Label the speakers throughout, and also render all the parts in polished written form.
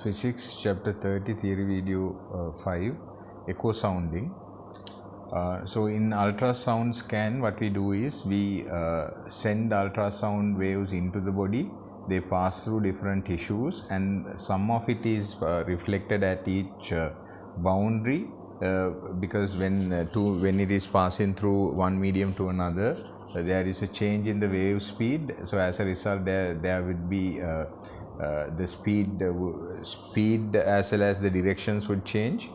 Speaker 1: Physics chapter 30 theory video 5 echo sounding. So in ultrasound scan, what we do is we send ultrasound waves into the body. They pass through different tissues and some of it is reflected at each boundary because when it is passing through one medium to another, there is a change in the wave speed. So as a result, there would be the speed as well as the directions would change,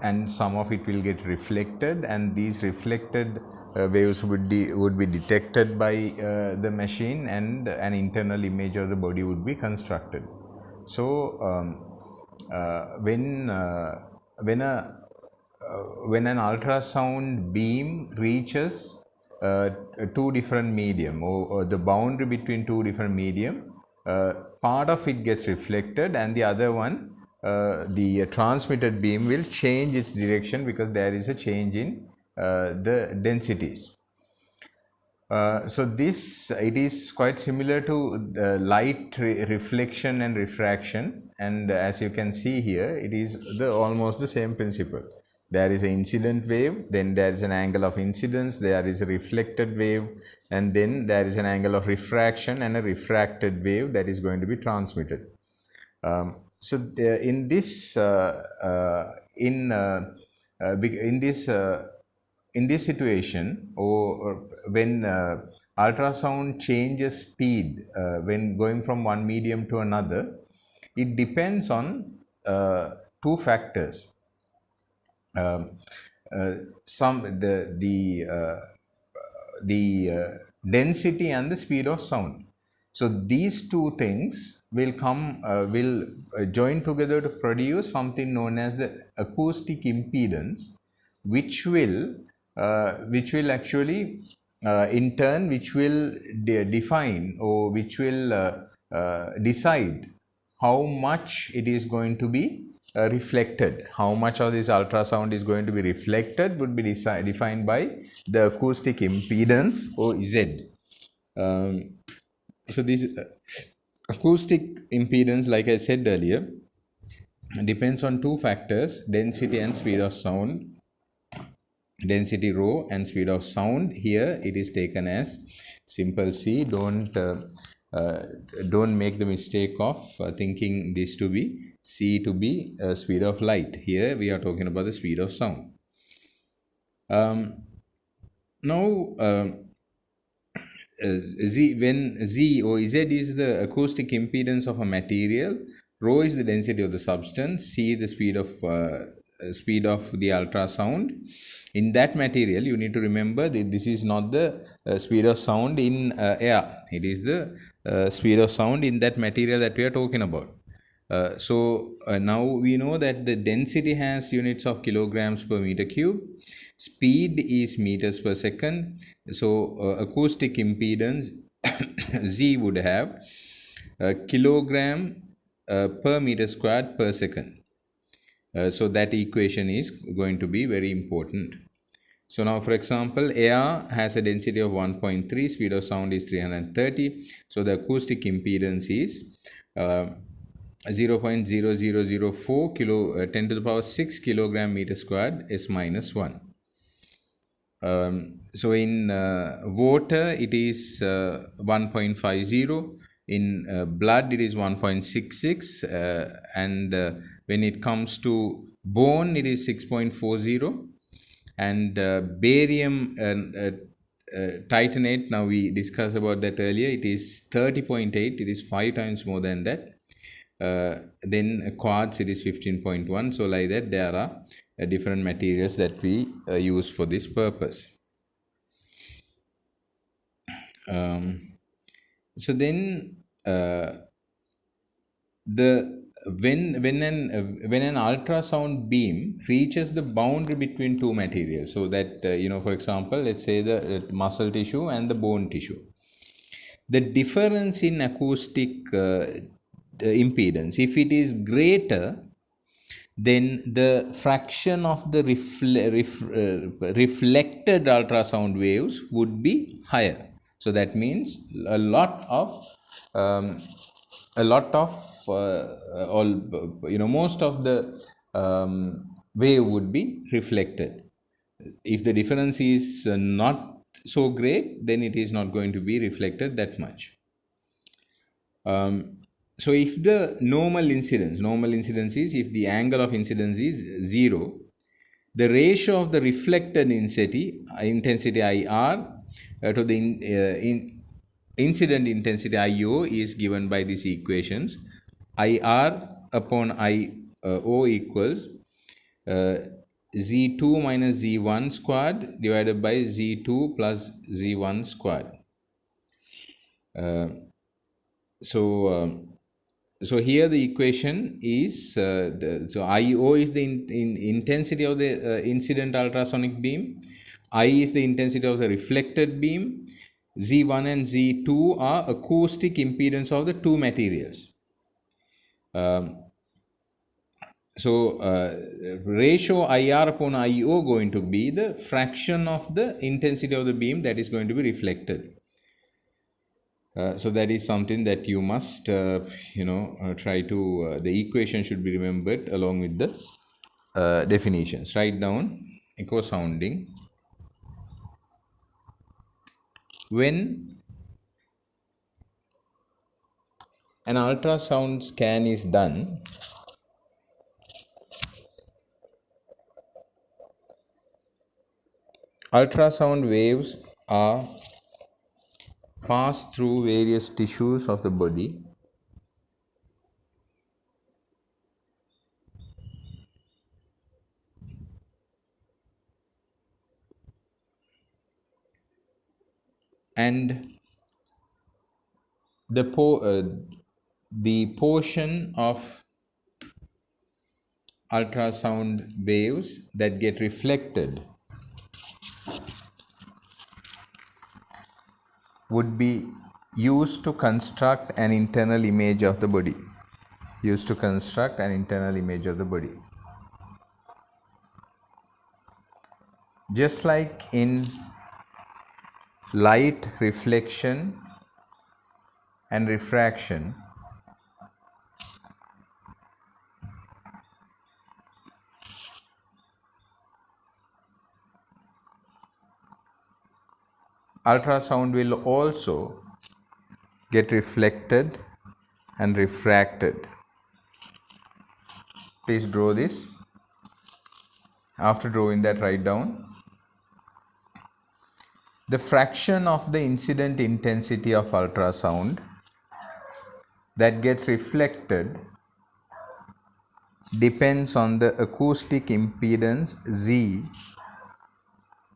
Speaker 1: and some of it will get reflected, and these reflected waves would be detected by the machine, and an internal image of the body would be constructed. So when an ultrasound beam reaches two different medium or the boundary between two different medium, part of it gets reflected and the other one, the transmitted beam, will change its direction because there is a change in the densities. So it is quite similar to light reflection and refraction, and as you can see here, it is almost the same principle. There is an incident wave, then there is an angle of incidence, there is a reflected wave, and then there is an angle of refraction and a refracted wave that is going to be transmitted. So in this situation, or when ultrasound changes speed when going from one medium to another, it depends on two factors. The density and the speed of sound. So these two things will join together to produce something known as the acoustic impedance, which will actually in turn define, or which will decide how much it is going to be reflected. How much of this ultrasound is going to be reflected would be defined by the acoustic impedance, or Z. So this acoustic impedance, like I said earlier, depends on two factors: density and speed of sound. Density rho and speed of sound. Here it is taken as simple c. Don't make the mistake of thinking this to be c to be speed of light. Here we are talking about the speed of sound. Now when Z or Z is the acoustic impedance of a material, rho is the density of the substance, C the speed of the ultrasound. In that material, you need to remember that this is not the speed of sound in air. It is the speed of sound in that material that we are talking about. So now we know that the density has units of kilograms per meter cube. Speed is meters per second. So acoustic impedance Z would have kilogram per meter squared per second. So that equation is going to be very important. So now, for example, air has a density of 1.3, speed of sound is 330. So the acoustic impedance is 0.0004 10 to the power 6 kilogram meter squared S minus 1. So in water it is 1.50. In blood it is 1.66, and when it comes to bone it is 6.40, and barium titanate, now we discussed about that earlier, it is 30.8. it is 5 times more than that. Then quartz, it is 15.1. so like that there are different materials that we use for this purpose. So then when an ultrasound beam reaches the boundary between two materials, so that for example, let's say the muscle tissue and the bone tissue, the difference in acoustic impedance, if it is greater, then the fraction of the reflected ultrasound waves would be higher. So that means a lot of all, most of the wave would be reflected. If the difference is not so great, then it is not going to be reflected that much. So if the normal incidence is, if the angle of incidence is 0, the ratio of the reflected intensity IR to the incident intensity IO is given by these equations. IR upon IO equals Z2 minus Z1 squared divided by Z2 plus Z1 squared. So here the equation is, so IO is the intensity of the incident ultrasonic beam, I is the intensity of the reflected beam, Z1 and Z2 are acoustic impedance of the two materials. So ratio IR upon IO going to be the fraction of the intensity of the beam that is going to be reflected. So that is something that you must try to, the equation should be remembered along with the definitions. Write down echo sounding. When an ultrasound scan is done, ultrasound waves are passed through various tissues of the body and the portion of ultrasound waves that get reflected would be used to construct an internal image of the body. Just like in light reflection and refraction, ultrasound will also get reflected and refracted. Please draw this. After drawing that, write down the fraction of the incident intensity of ultrasound that gets reflected depends on the acoustic impedance Z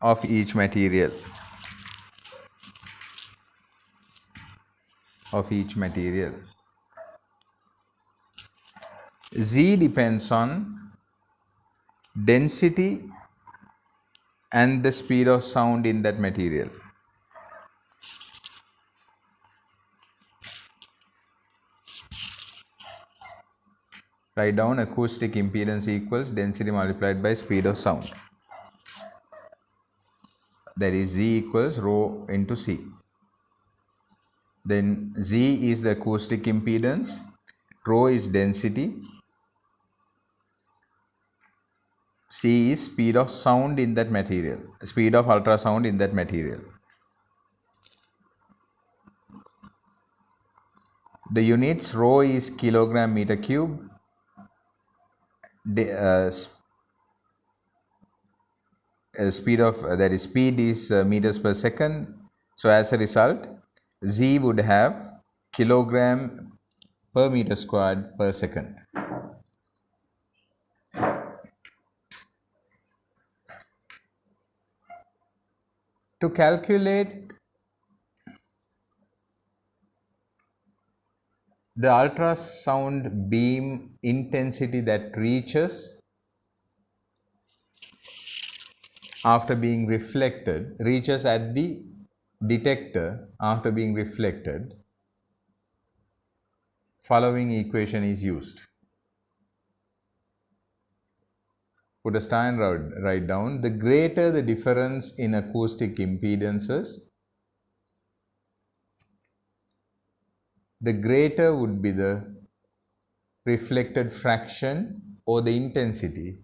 Speaker 1: of each material. Z depends on density and the speed of sound in that material. Write down acoustic impedance equals density multiplied by speed of sound. That is Z equals rho into C. Then Z is the acoustic impedance, rho is density, C is speed of sound in that material, speed of ultrasound in that material. The units rho is kilogram meter cube, speed is meters per second. So as a result, Z would have kilogram per meter squared per second. To calculate the ultrasound beam intensity that reaches after being reflected, reaches at the detector after being reflected, following equation is used. Put a star and write down, the greater the difference in acoustic impedances, the greater would be the reflected fraction or the intensity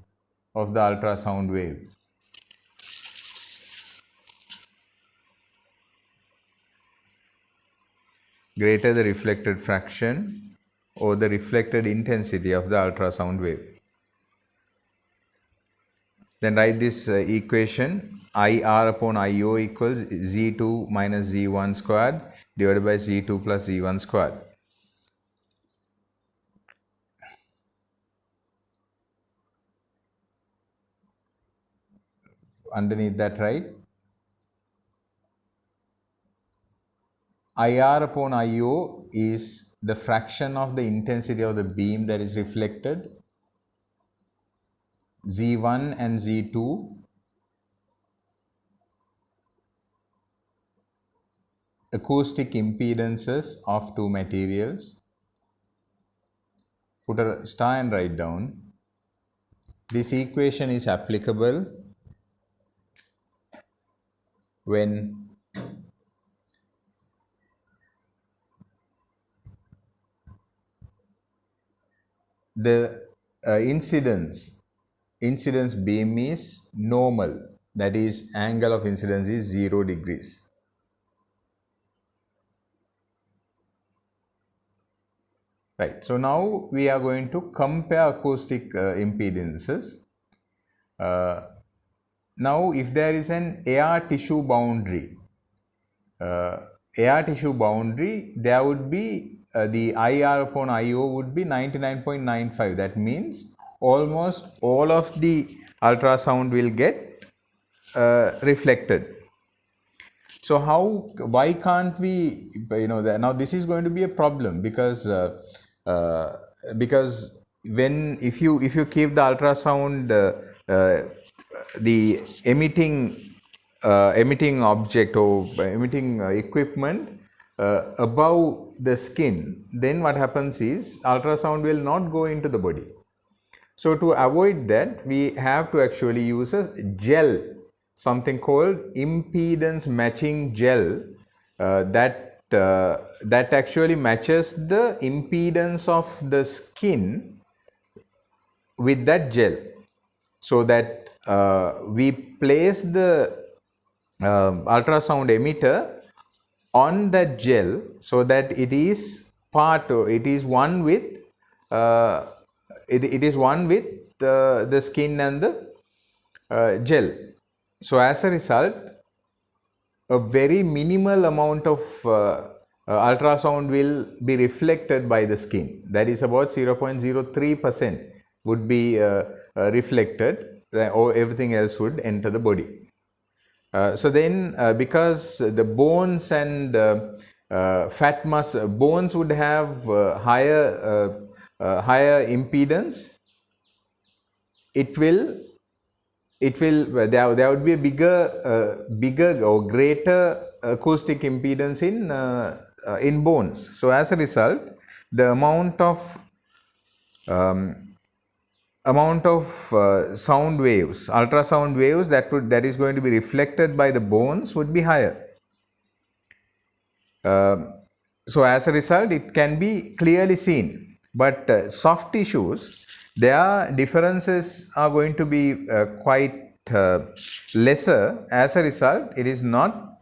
Speaker 1: of the ultrasound wave. Greater the reflected fraction or the reflected intensity of the ultrasound wave. Then write this equation, IR upon IO equals Z2 minus Z1 squared divided by Z2 plus Z1 squared. Underneath that, right? IR upon IO is the fraction of the intensity of the beam that is reflected. Z1 and Z2 acoustic impedances of two materials. Put a star and write down. This equation is applicable when the incidence beam is normal, that is angle of incidence is 0 degrees. Right, so now we are going to compare acoustic impedances. Now if there is an air tissue boundary, there would be the IR upon IO would be 99.95. That means almost all of the ultrasound will get reflected. So why can't we, now this is going to be a problem because if you keep the ultrasound, the emitting object or emitting equipment above the skin, then what happens is ultrasound will not go into the body. So to avoid that, we have to actually use a gel, something called impedance matching gel that actually matches the impedance of the skin with that gel, so that we place the ultrasound emitter on that gel so that it is one with the skin and the gel. So as a result, a very minimal amount of ultrasound will be reflected by the skin. That is about 0.03% would be reflected, or everything else would enter the body. So then because the bones and fat mass, bones would have higher impedance, there would be a bigger or greater acoustic impedance in bones. So as a result, the amount of sound waves, ultrasound waves that is going to be reflected by the bones would be higher. So as a result, it can be clearly seen. But soft tissues, their differences are going to be quite lesser. As a result, it is not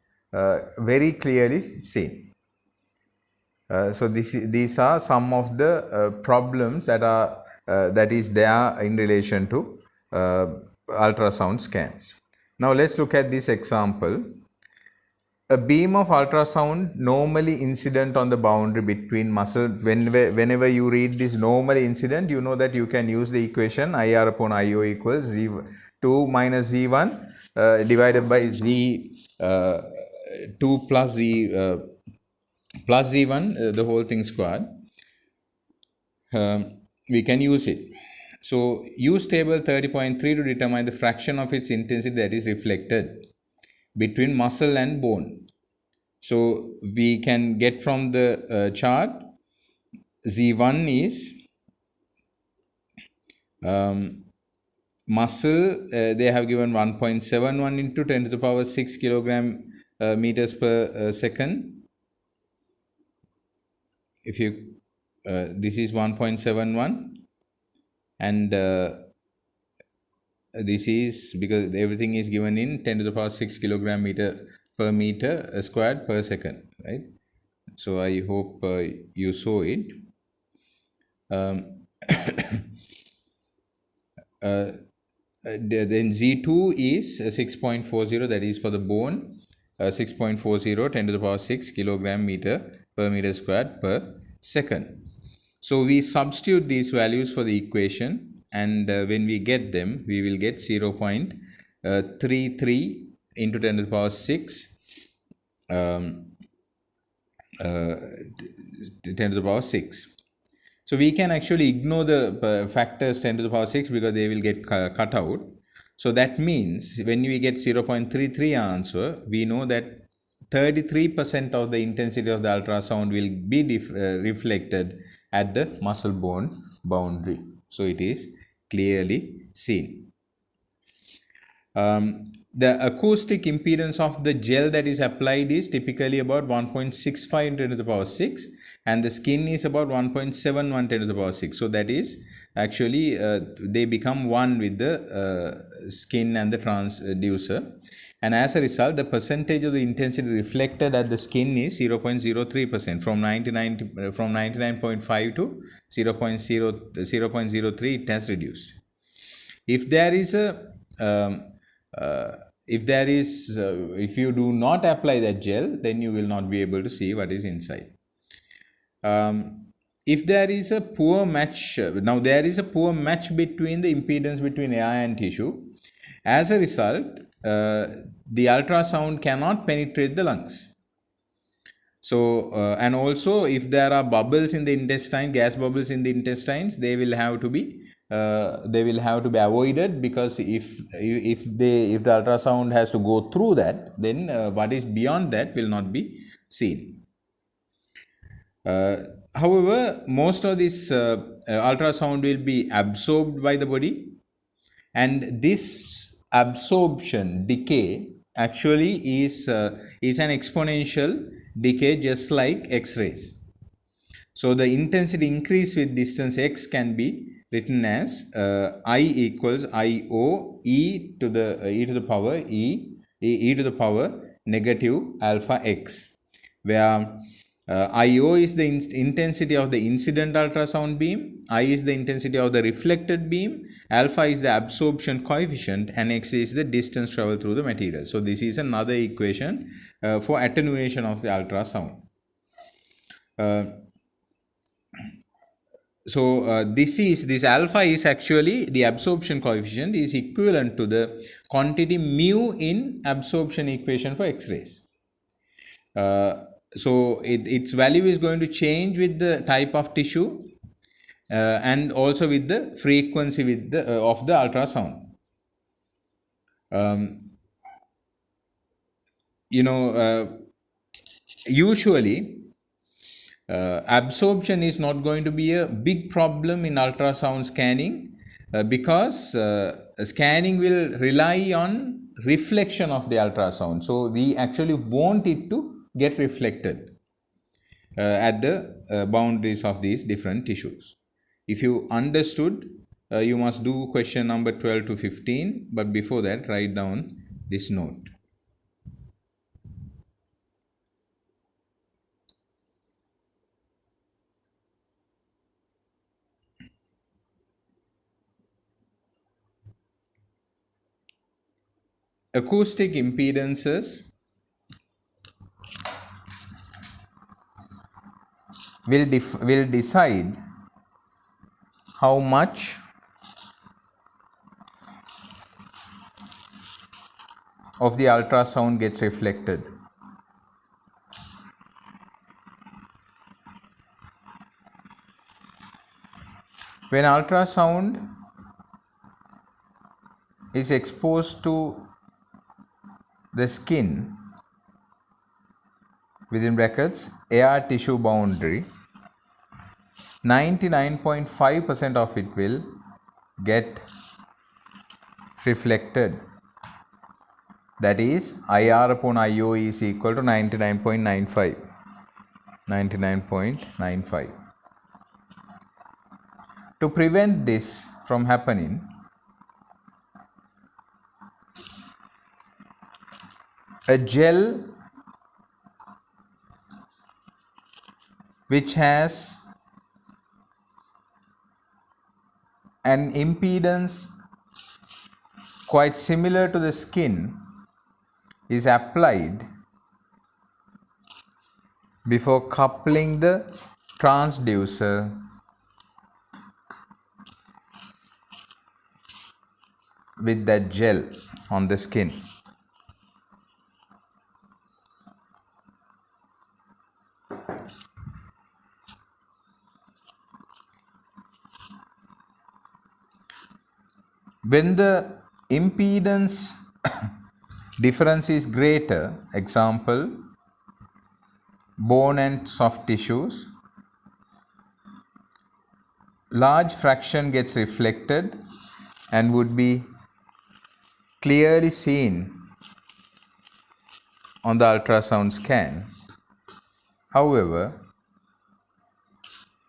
Speaker 1: very clearly seen. So these are some of the problems that is there in relation to ultrasound scans. Now let's look at this example. A beam of ultrasound normally incident on the boundary between muscle. Whenever you read this normally incident, you know that you can use the equation IR upon IO equals Z2 minus Z1 divided by Z2 plus Z1, the whole thing squared. We can use it. So use table 30.3 to determine the fraction of its intensity that is reflected between muscle and bone. So we can get from the chart, Z1 is muscle, they have given 1.71 into 10 to the power 6 kilogram meters per second. If you this is 1.71, and this is because everything is given in 10 to the power 6 kilogram per meter squared per second, right? So I hope you saw it. Then Z2 is 6.40, that is for the bone, 6.40 10 to the power 6 kilogram per meter squared per second. So we substitute these values for the equation, and when we get them, we will get 0.33 into 10 to the power 6 10 to the power 6. So we can actually ignore the factors 10 to the power 6 because they will get cut out. So that means when we get 0.33 answer, we know that 33% of the intensity of the ultrasound will be reflected at the muscle bone boundary. So it is clearly seen. The acoustic impedance of the gel that is applied is typically about 1.65 into 10 to the power 6, and the skin is about 1.71 10 to the power 6. So that is actually they become one with the skin and the transducer, and as a result the percentage of the intensity reflected at the skin is 0.03%. From 99.5 to 0.03 it has reduced. If there is a if you do not apply that gel, then you will not be able to see what is inside. If there is a poor match, now there is a poor match between the impedance between eye and tissue. As a result, the ultrasound cannot penetrate the lungs. So, and also if there are bubbles in the intestine, gas bubbles in the intestines, they will have to be avoided, because if the ultrasound has to go through that, then what is beyond that will not be seen. However, most of this ultrasound will be absorbed by the body, and this absorption decay actually is an exponential decay, just like X-rays. So the intensity increase with distance x can be written as I equals IO e to the power negative alpha x, where IO is the intensity of the incident ultrasound beam, I is the intensity of the reflected beam, alpha is the absorption coefficient, and x is the distance traveled through the material. So this is another equation for attenuation of the ultrasound. So this alpha is actually the absorption coefficient is equivalent to the quantity mu in absorption equation for X-rays. So its value is going to change with the type of tissue and also with the frequency of the ultrasound. Usually absorption is not going to be a big problem in ultrasound scanning because scanning will rely on reflection of the ultrasound. So we actually want it to get reflected at the boundaries of these different tissues. If you understood, you must do question number 12 to 15, but before that write down this note. Acoustic impedances will decide how much of the ultrasound gets reflected. When ultrasound is exposed to the skin within brackets air tissue boundary, 99.5% of it will get reflected. That is, IR upon IO is equal to 99.95. To prevent this from happening, a gel which has an impedance quite similar to the skin is applied before coupling the transducer with that gel on the skin. When the impedance difference is greater, example, bone and soft tissues, large fraction gets reflected and would be clearly seen on the ultrasound scan. However,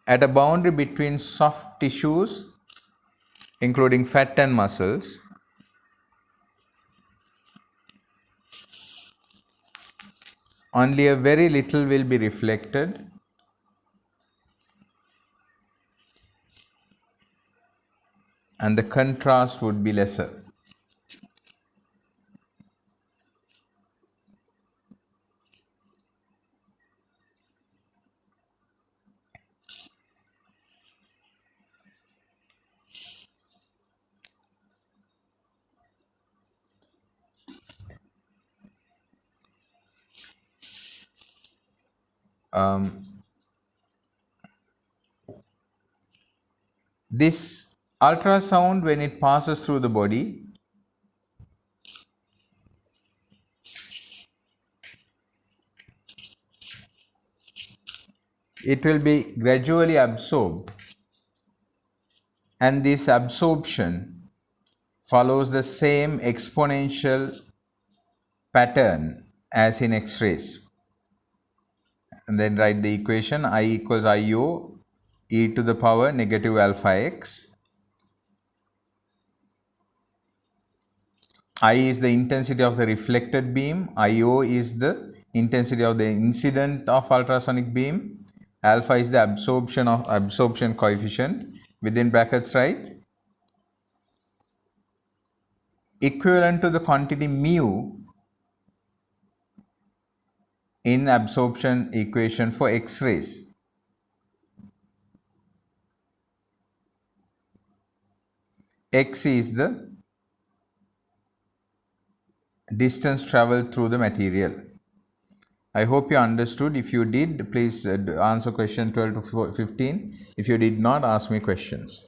Speaker 1: at a boundary between soft tissues, including fat and muscles, only a very little will be reflected and the contrast would be lesser. This ultrasound, when it passes through the body, it will be gradually absorbed, and this absorption follows the same exponential pattern as in X-rays. And then write the equation: I equals IO e to the power negative alpha x. I is the intensity of the reflected beam, IO is the intensity of the incident of ultrasonic beam, alpha is the absorption coefficient, within brackets write equivalent to the quantity mu in absorption equation for X-rays. X is the distance traveled through the material. I hope you understood. If you did, please answer question 12 to 15. If you did not, ask me questions.